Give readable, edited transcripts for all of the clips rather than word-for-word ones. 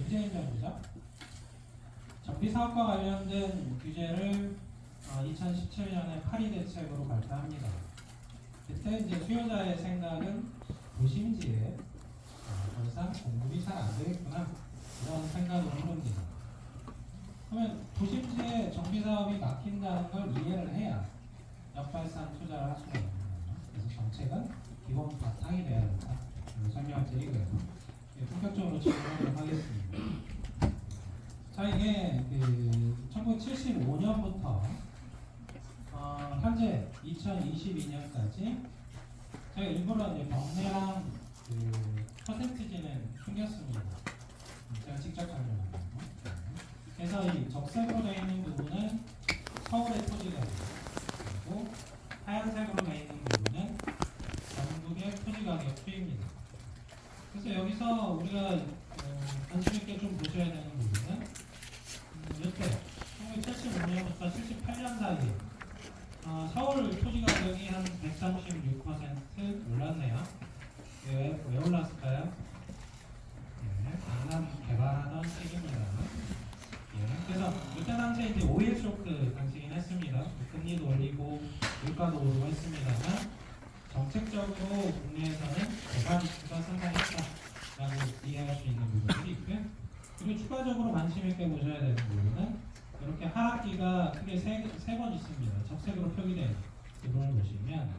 문재인 정부죠. 정비사업과 관련된 규제를 2017년에 파리 대책으로 발표합니다. 그때 이제 수요자의 생각은 도심지에 더 이상 공급이 잘 안 되겠구나 이런 생각으로 흐릅니다. 그러면 도심지에 정비사업이 막힌다는 걸 이해를 해야 역발상 투자를 할 수가 있는 거예요. 그래서 정책은 기본 바탕이 돼야 된다. 설명을 드리고요. 본격적으로 진행하도록 하겠습니다. 자, 이게 1975년부터 현재 2022년까지 제가 일부러 이제 번뇌랑 퍼센티지는 숨겼습니다. 제가 직접 설명한 거예요. 그래서 이 적색으로 되어 있는 부분은 서울의 토지 가격, 그리고 하얀색으로 되어 있는 부분은 전국의 토지 가격 추이입니다. 그래서 여기서 우리가 관심 있게 좀 보셔야 되는 부분은 이때 1975년부터 78년 사이에 서울 토지 가격이 한 136% 올랐네요. 왜 올랐을까요? 강남 개발하던 시기입니다. 그래서 이때 당시에 이제 오일 쇼크 당시긴 했습니다. 금리도 올리고 물가도 오르고 했습니다만 정책적으로 국내에서는 개발이가 상당했다라고 이해할 수 있는 부분들이 있고요. 그리고 추가적으로 관심 있게 보셔야 되는 부분은 이렇게 하락기가 크게 세 번 있습니다. 적색으로 표기된 부분을 보시면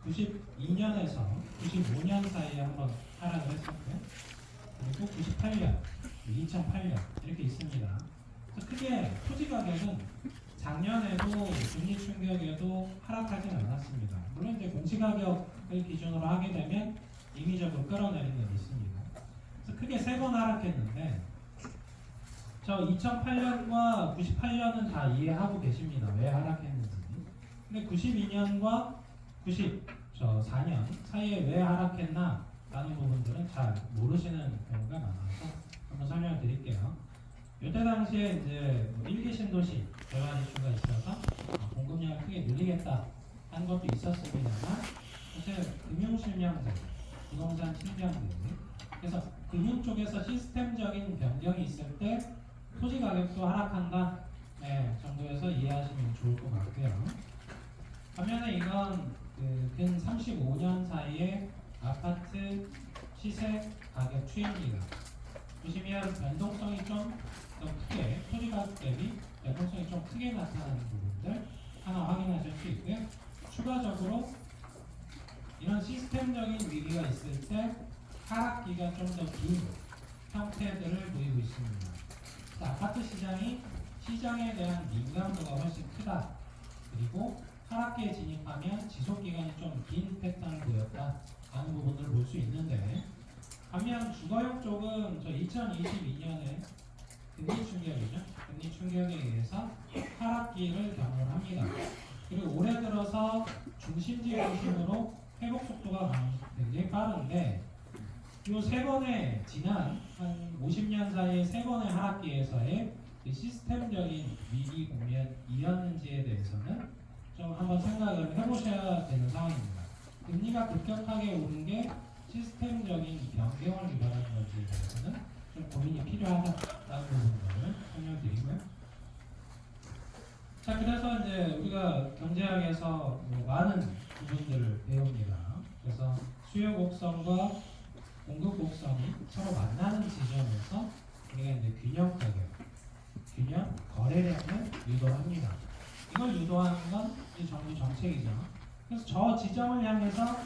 92년에서 95년 사이에 한번 하락을 했었고요. 그리고 98년, 2008년 이렇게 있습니다. 그래서 크게 토지 가격은 작년에도 금리 충격에도 하락하진 않았습니다. 물론 이제 공시가격을 기준으로 하게 되면 임의적으로 끌어내리는 게 있습니다. 그래서 크게 세 번 하락했는데 저 2008년과 98년은 다 이해하고 계십니다. 왜 하락했는지. 근데 92년과 94년 사이에 왜 하락했나 라는 부분들은 잘 모르시는 경우가 많아서 한번 설명을 드릴게요. 이때 당시에 이제 1기 신도시 개발 이슈가 있어서 공급량을 크게 늘리겠다 하는 것도 있었습니다만 사실 금융실명제, 부동산 실명제 그래서 금융 쪽에서 시스템적인 변경이 있을 때 토지 가격도 하락한다 정도에서 이해하시면 좋을 것 같고요. 반면에 이건 근 35년 사이에 아파트 시세 가격 추이입니다. 보시면 변동성이 좀 더 크게 토지 가격 대비 변동성이 좀 크게 나타나는 부분들 하나 확인하실 수 있고요. 추가적으로 이런 시스템적인 위기가 있을 때 하락기가 좀 더 긴 형태들을 보이고 있습니다. 아파트 시장이 시장에 대한 민감도가 훨씬 크다. 그리고 하락기에 진입하면 지속기간이 좀 긴 패턴을 보였다 하는 부분을 볼 수 있는데 반면 주거용 쪽은 저 2022년에 금리 충격이죠. 금리 충격에 의해서 하락기를 경험을 합니다. 그리고 올해 들어서 중심지 중심으로 회복 속도가 굉장히 빠른데 이 세 번의 지난 한 50년 사이의 세 번의 하락기에서의 시스템적인 위기 국면이었는지에 대해서는 좀 한번 생각을 해보셔야 되는 상황입니다. 금리가 급격하게 오른 게 시스템적인 변경을 유발하는 건지에 대해서는 좀 고민이 필요하다라는 부분을 설명드리고요. 자, 그래서 이제 우리가 경제학에서 많은 부분들을 배웁니다. 그래서 수요 곡선과 공급 곡선이 서로 만나는 지점에서 우리가 이제 균형 가격, 균형 거래량을 유도합니다. 이걸 유도하는 건 정부 정책이죠. 그래서 저 지점을 향해서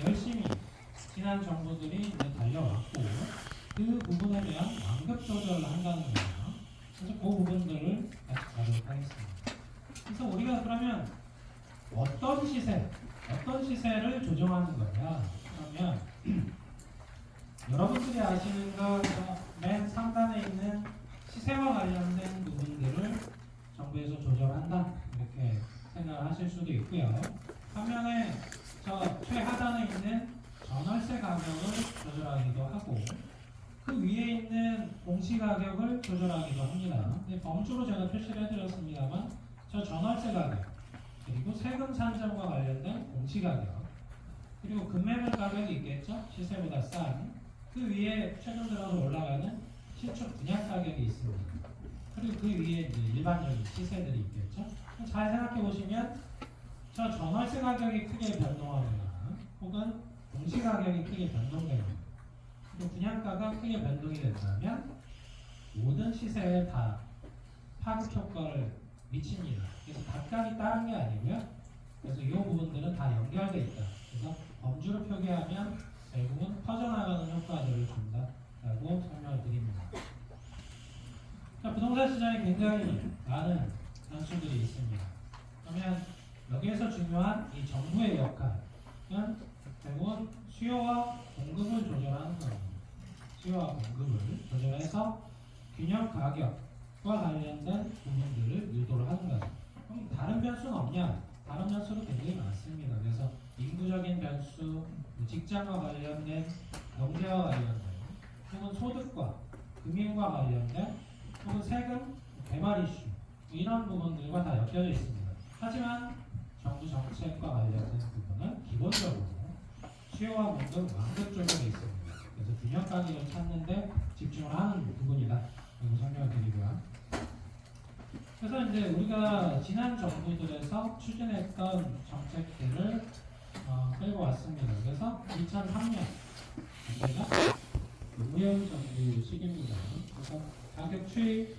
열심히 지난 정부들이 이제 달려왔고 그 부분에 대한 완급 조절을 한다는 거예요. 그래서 그 부분들을 같이 가도록 하겠습니다. 그래서 우리가 그러면 어떤 시세를 조정하는 거냐? 그러면 여러분들이 아시는 것 맨 상단에 있는 시세와 관련된 부분들을 정부에서 조절한다 이렇게 생각하실 수도 있고요. 반면에 저 최하단에 있는 전월세 가격을 조절하기도 하고 그 위에 있는 공시가격을 조절하기도 합니다. 근데 범주로 제가 표시를 해드렸습니다만 저 전월세 가격 그리고 세금 산정과 관련된 공시가격 그리고 급매물 가격이 있겠죠. 시세보다 싼 그 위에 최근 들어서 올라가는 신축 분양 가격이 있습니다. 그리고 그 위에 이제 일반적인 시세들이 있겠죠. 잘 생각해 보시면 저 전월세 가격이 크게 변동하거나 혹은 공시 가격이 크게 변동되거나 그리고 분양가가 크게 변동이 된다면 모든 시세에 다 파급 효과를 미칩니다. 그래서 각각이 다른 게 아니고요. 그래서 이 부분들은 다 연결되어 있다. 그래서 범주로 표기하면 결국은 퍼져나가는 효과들을 준다라고 설명을 드립니다. 자, 부동산 시장에 굉장히 많은 변수들이 있습니다. 그러면 여기에서 중요한 이 정부의 역할은 결국은 수요와 공급을 조절하는 겁니다. 수요와 공급을 조절해서 균형 가격과 관련된 부분들을 유도를 하는 거죠. 그럼 다른 변수는 없냐? 다른 변수도 굉장히 많습니다. 그래서 인구적인 변수, 직장과 관련된, 경제와 관련된, 혹은 소득과 금융과 관련된, 혹은 세금, 개발 이슈 이런 부분들과 다 엮여져 있습니다. 하지만 정부 정책과 관련된 부분은 기본적으로 수요와 공급 완급 조절이 있습니다. 그래서 균형 가격을 찾는데 집중을 하는 부분이다. 라고 설명을 드리고요. 그래서 이제 우리가 지난 정부들에서 추진했던 정책들을 끌고 왔습니다. 그래서 2003년 정부가 노무현 정부 시기입니다. 그래서 가격 추이